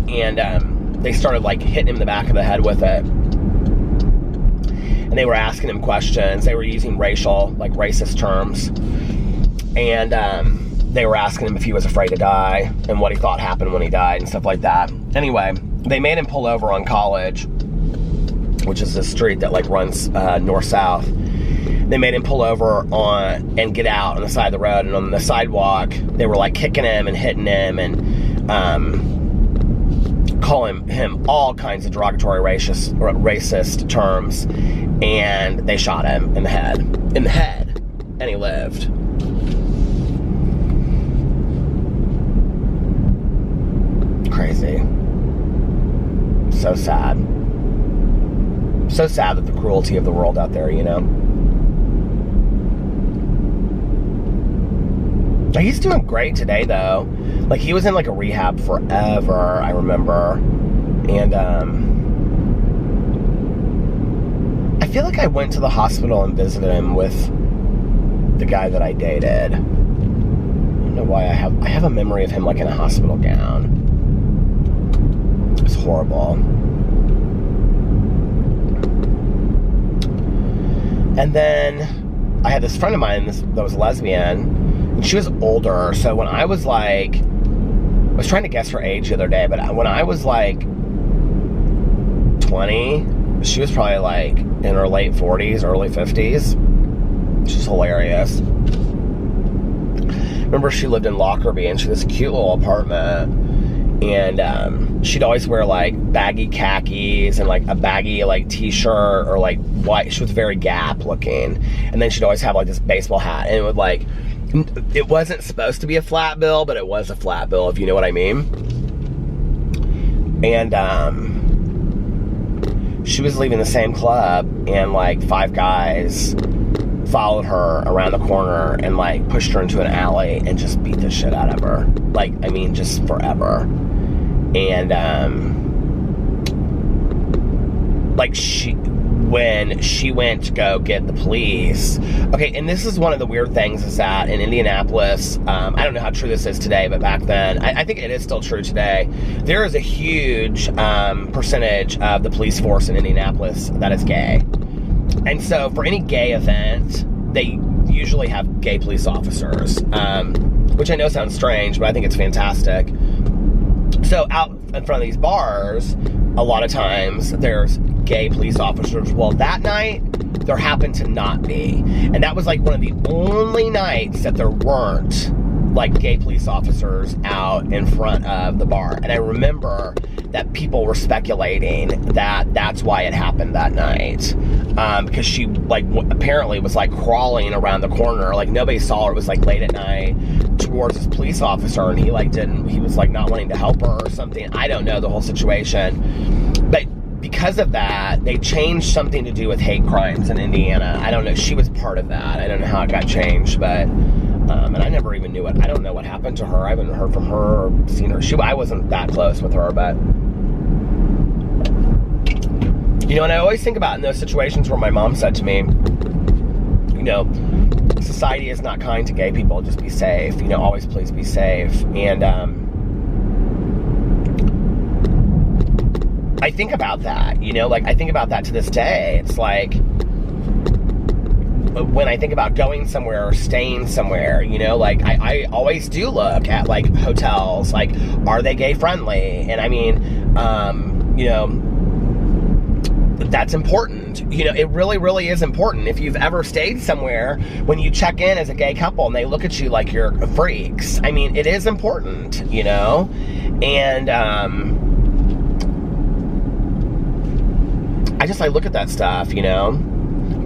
and they started like hitting him in the back of the head with it. And they were asking him questions. They were using racist terms. And they were asking him if he was afraid to die and what he thought happened when he died and stuff like that. Anyway, they made him pull over on College, which is a street that like runs north-south. They made him pull over on and get out on the side of the road, and on the sidewalk, they were like kicking him and hitting him and calling him all kinds of derogatory racist terms, and they shot him in the head, and he lived. Crazy. So sad. So sad that the cruelty of the world out there, you know. He's doing great today, though. Like, he was in like a rehab forever, I remember. And I feel like I went to the hospital and visited him with the guy that I dated. I don't know why I have a memory of him like in a hospital gown. It's horrible. And then I had this friend of mine that was lesbian, and she was older. So when I was like, I was trying to guess her age the other day, but when I was like 20, she was probably like in her late 40s, early 50s. She's hilarious. Remember, she lived in Lockerbie, and she had this cute little apartment. And she'd always wear like baggy khakis and like a baggy like t-shirt or like white. She was very Gap looking. And then she'd always have like this baseball hat, and it would like, it wasn't supposed to be a flat bill, but it was a flat bill, if you know what I mean. And she was leaving the same club, and like 5 guys followed her around the corner and like pushed her into an alley and just beat the shit out of her. Like, I mean, just forever. And like when she went to go get the police. Okay, and this is one of the weird things, is that in Indianapolis, I don't know how true this is today, but back then, I think it is still true today, there is a huge percentage of the police force in Indianapolis that is gay. And so for any gay event, they usually have gay police officers, which I know sounds strange, but I think it's fantastic. So out in front of these bars, a lot of times there's gay police officers. Well, that night, there happened to not be. And that was like one of the only nights that there weren't like gay police officers out in front of the bar. And I remember that people were speculating that that's why it happened that night. Because she like apparently was like crawling around the corner. Like nobody saw her. It was like late at night to towards this police officer, and he was like not wanting to help her or something. I don't know the whole situation, but because of that, they changed something to do with hate crimes in Indiana. I don't know. She was part of that. I don't know how it got changed, but and I never even knew it. I don't know what happened to her. I haven't heard from her or seen her. I wasn't that close with her, but you know, and I always think about in those situations where my mom said to me, you know, society is not kind to gay people. Just be safe. You know, always please be safe. And I think about that, you know, like I think about that to this day. It's like when I think about going somewhere or staying somewhere, you know, like I always do look at like hotels, like are they gay friendly? And I mean, you know, that's important. You know, it really, really is important. If you've ever stayed somewhere, when you check in as a gay couple and they look at you like you're freaks, I mean, it is important, you know? And I look at that stuff, you know?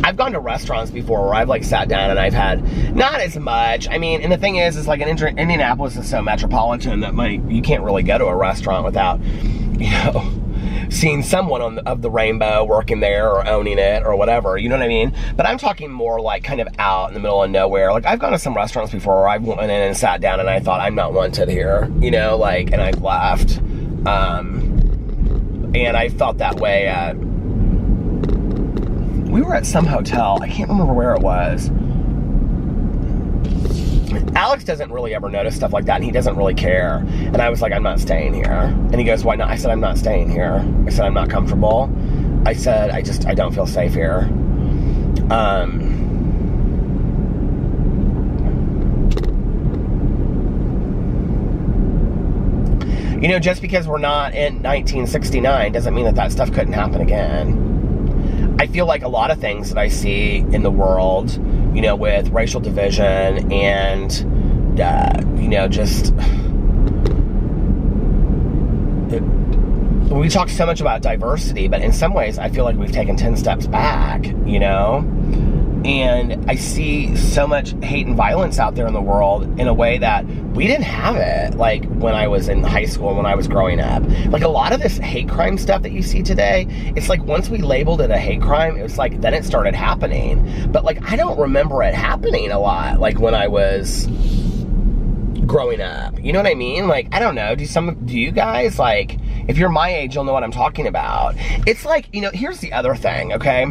I've gone to restaurants before where I've like sat down and I've had not as much. I mean, and the thing is like Indianapolis is so metropolitan that you can't really go to a restaurant without, you know, seeing someone of the rainbow working there or owning it or whatever, you know what I mean? But I'm talking more like kind of out in the middle of nowhere. Like I've gone to some restaurants before where I've went in and sat down and I thought I'm not wanted here, you know, like, and I've left. And I felt that way at, we were at some hotel, I can't remember where it was. Alex doesn't really ever notice stuff like that, and he doesn't really care. And I was like, I'm not staying here. And he goes, why not? I said, I'm not staying here. I said, I'm not comfortable. I said, I don't feel safe here. You know, just because we're not in 1969 doesn't mean that stuff couldn't happen again. I feel like a lot of things that I see in the world, you know, with racial division and, you know, just, we talk so much about diversity, but in some ways I feel like we've taken 10 steps back, you know? And I see so much hate and violence out there in the world in a way that we didn't have it, like when I was in high school and when I was growing up. Like a lot of this hate crime stuff that you see today, it's like once we labeled it a hate crime, it was like then it started happening. But like I don't remember it happening a lot, like when I was growing up. You know what I mean? Like, I don't know, do you guys, like, if you're my age, you'll know what I'm talking about. It's like, you know, here's the other thing, okay?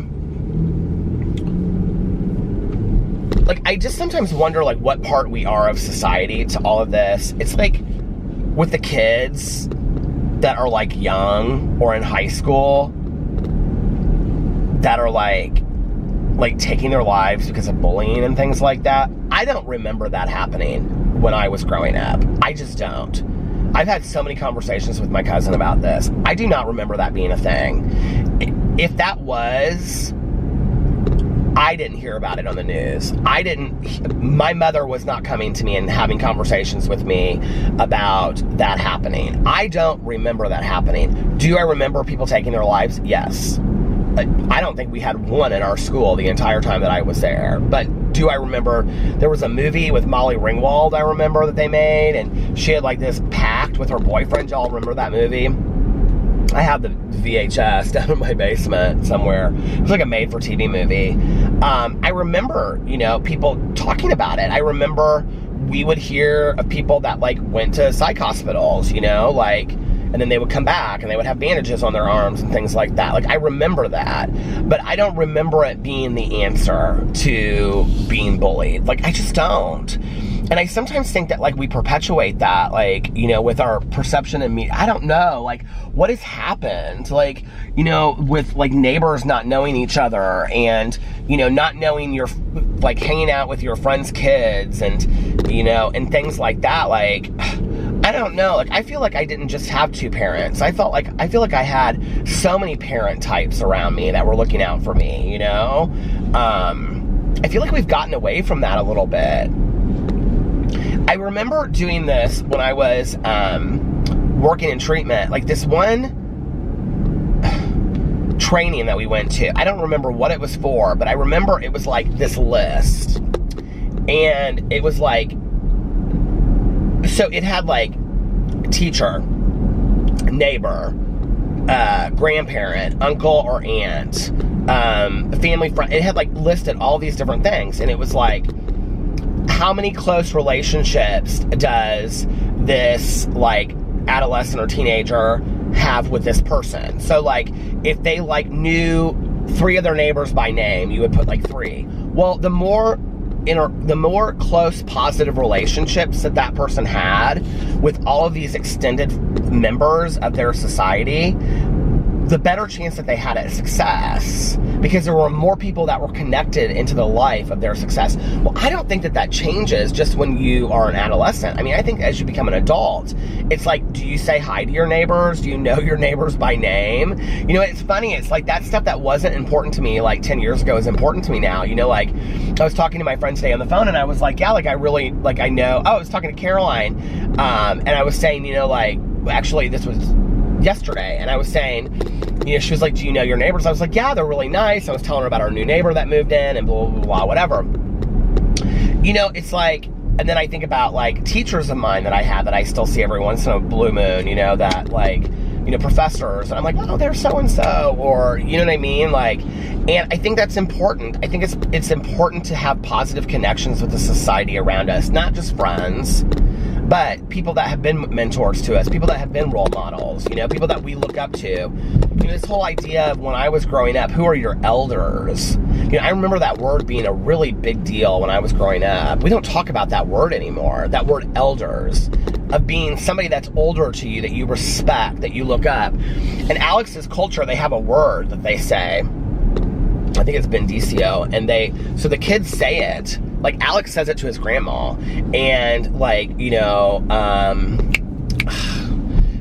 Like, I just sometimes wonder, like, what part we are of society to all of this. It's like, with the kids that are, like, young or in high school that are, like taking their lives because of bullying and things like that. I don't remember that happening when I was growing up. I just don't. I've had so many conversations with my cousin about this. I do not remember that being a thing. If that was, I didn't hear about it on the news. My mother was not coming to me and having conversations with me about that happening. I don't remember that happening. Do I remember people taking their lives? Yes. I don't think we had one in our school the entire time that I was there. But do I remember there was a movie with Molly Ringwald, I remember, that they made, and she had like this pact with her boyfriend. Y'all remember that movie? I have the VHS down in my basement somewhere. It was like a made-for-TV movie. I remember, you know, people talking about it. I remember we would hear of people that like went to psych hospitals, you know, like, and then they would come back and they would have bandages on their arms and things like that. Like, I remember that, but I don't remember it being the answer to being bullied. Like, I just don't. And I sometimes think that, like, we perpetuate that, like, you know, with our perception and I don't know, like, what has happened? Like, you know, with, like, neighbors not knowing each other and, you know, not knowing your, like, hanging out with your friends' kids and, you know, and things like that. Like, I don't know. Like, I feel like I didn't just have two parents. I feel like I had so many parent types around me that were looking out for me, you know? I feel like we've gotten away from that a little bit. I remember doing this when I was working in treatment. Like, this one training that we went to, I don't remember what it was for, but I remember it was like this list. And it was like, So it had like teacher, neighbor, grandparent, uncle or aunt, family friend. It had like listed all these different things, and it was like, how many close relationships does this like adolescent or teenager have with this person? So like, if they like knew 3 of their neighbors by name, you would put like 3. Well, the more close positive relationships that person had with all of these extended members of their society, the better chance that they had at success, because there were more people that were connected into the life of their success. Well, I don't think that changes just when you are an adolescent. I mean, I think as you become an adult, it's like, do you say hi to your neighbors? Do you know your neighbors by name? You know, it's funny. It's like that stuff that wasn't important to me like 10 years ago is important to me now. You know, like I was talking to my friend today on the phone, and I was like, yeah, like I really, like I know, I was talking to Caroline, and I was saying, you know, like, actually this was yesterday, and I was saying, you know, she was like, do you know your neighbors? I was like, yeah, they're really nice. I was telling her about our new neighbor that moved in and blah, blah, blah, whatever. You know, it's like, and then I think about like teachers of mine that I have that I still see every once in a blue moon, you know, that like, you know, professors, and I'm like, oh, they're so-and-so, or, you know what I mean? Like, and I think that's important. I think it's important to have positive connections with the society around us, not just friends, but people that have been mentors to us, people that have been role models, you know, people that we look up to. You know, this whole idea of when I was growing up, who are your elders? You know, I remember that word being a really big deal when I was growing up. We don't talk about that word anymore, that word elders, of being somebody that's older to you, that you respect, that you look up. In Alex's culture, they have a word that they say. I think it's bendicio, and so the kids say it. Like, Alex says it to his grandma, and, like, you know,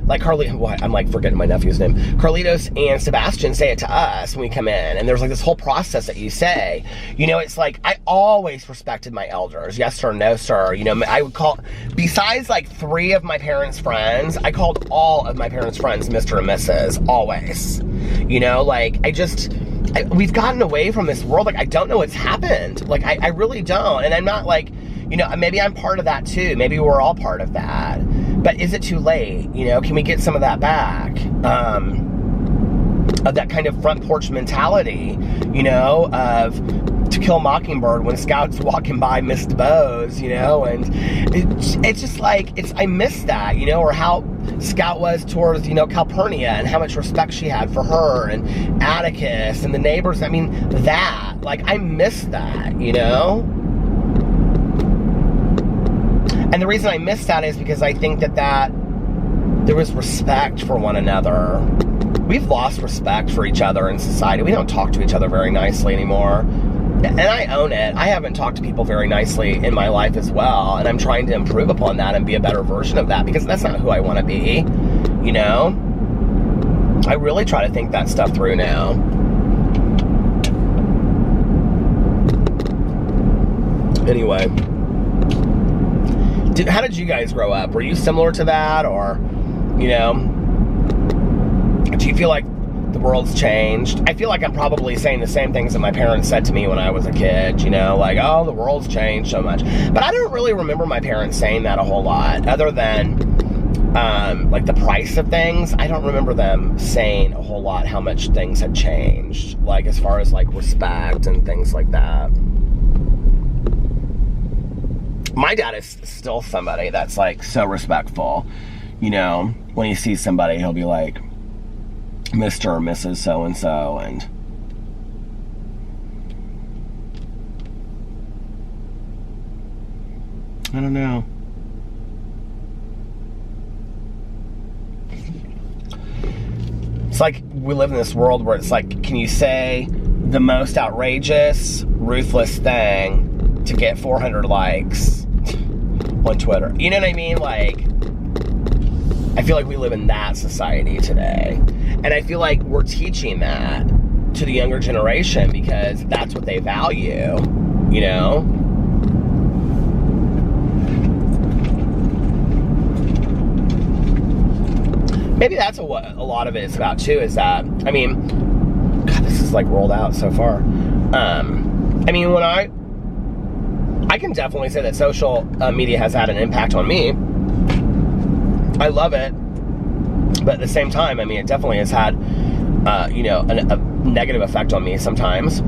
like I'm like forgetting my nephew's name. Carlitos and Sebastian say it to us when we come in, and there's like this whole process that you say. You know, it's like, I always respected my elders. Yes sir, no sir. You know, I would call, besides like 3 of my parents' friends, I called all of my parents' friends Mr. and Mrs. Always. You know, like, we've gotten away from this world. Like, I don't know what's happened. Like, I really don't. And I'm not like, you know, maybe I'm part of that too. Maybe we're all part of that. But is it too late? You know, can we get some of that back? Of that kind of front porch mentality, you know, of To Kill a Mockingbird, when Scout's walking by missed bows, you know, and it's just like, I miss that, you know, or how Scout was towards, you know, Calpurnia, and how much respect she had for her, and Atticus, and the neighbors. I mean, that, like, I miss that, you know? And the reason I miss that is because I think that there was respect for one another. We've lost respect for each other in society. We don't talk to each other very nicely anymore. And I own it. I haven't talked to people very nicely in my life as well. And I'm trying to improve upon that and be a better version of that, because that's not who I want to be, you know? I really try to think that stuff through now. Anyway. How did you guys grow up? Were you similar to that, or, you know, do you feel like the world's changed? I feel like I'm probably saying the same things that my parents said to me when I was a kid, you know, like, oh, the world's changed so much. But I don't really remember my parents saying that a whole lot, other than, like, the price of things. I don't remember them saying a whole lot how much things had changed, like, as far as, like, respect and things like that. My dad is still somebody that's, like, so respectful. You know, when he sees somebody, he'll be like, Mr. or Mrs. so-and-so, and I don't know. It's like we live in this world where it's like, can you say the most outrageous, ruthless thing to get 400 likes on Twitter? You know what I mean? Like, I feel like we live in that society today. And I feel like we're teaching that to the younger generation because that's what they value, you know? Maybe that's what a lot of it is about too, is that, I mean, God, this is like rolled out so far. I mean, when I can definitely say that social media has had an impact on me. I love it. But at the same time, I mean, it definitely has had, you know, a negative effect on me sometimes.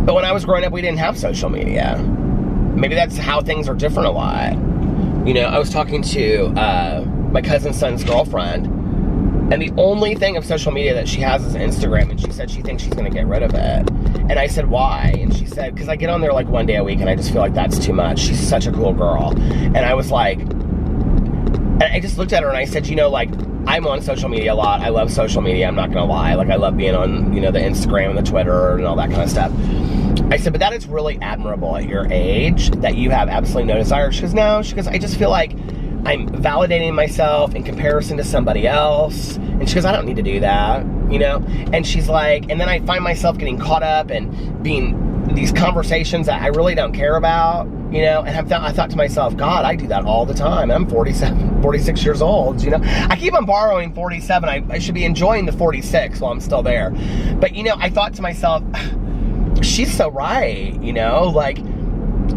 But when I was growing up, we didn't have social media. Maybe that's how things are different a lot. You know, I was talking to my cousin's son's girlfriend, and the only thing of social media that she has is Instagram, and she said she thinks she's going to get rid of it. And I said, why? And she said, because I get on there like one day a week, and I just feel like that's too much. She's such a cool girl. And I was like, and I just looked at her and I said, you know, like, I'm on social media a lot. I love social media, I'm not going to lie. Like, I love being on, you know, the Instagram and the Twitter and all that kind of stuff. I said, but that is really admirable at your age, that you have absolutely no desire. She goes, no. She goes, I just feel like I'm validating myself in comparison to somebody else. And she goes, I don't need to do that, you know? And she's like, and then I find myself getting caught up and being these conversations that I really don't care about, you know? And I thought to myself, God, I do that all the time. I'm 46 years old, you know? I keep on borrowing 47. I should be enjoying the 46 while I'm still there. But, you know, I thought to myself, she's so right, you know? Like,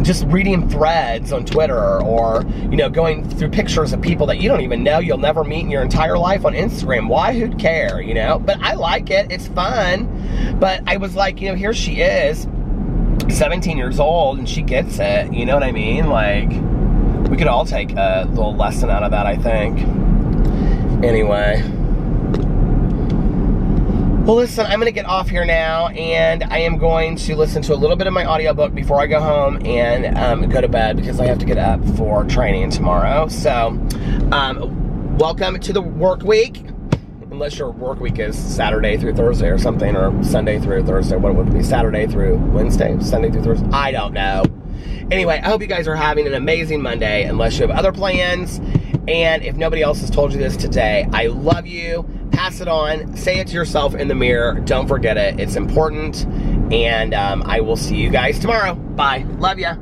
just reading threads on Twitter, or, you know, going through pictures of people that you don't even know, you'll never meet in your entire life on Instagram. Why? Who'd care, you know? But I like it. It's fun. But I was like, you know, here she is, 17 years old, and she gets it. You know what I mean? Like, we could all take a little lesson out of that, I think. Anyway. Well, listen, I'm going to get off here now, and I am going to listen to a little bit of my audiobook before I go home and go to bed, because I have to get up for training tomorrow. So, welcome to the work week, unless your work week is Saturday through Thursday or something, or Sunday through Thursday. What would it be? Saturday through Wednesday? Sunday through Thursday? I don't know. Anyway, I hope you guys are having an amazing Monday, unless you have other plans. And if nobody else has told you this today, I love you. Pass it on. Say it to yourself in the mirror. Don't forget it. It's important. And I will see you guys tomorrow. Bye. Love ya.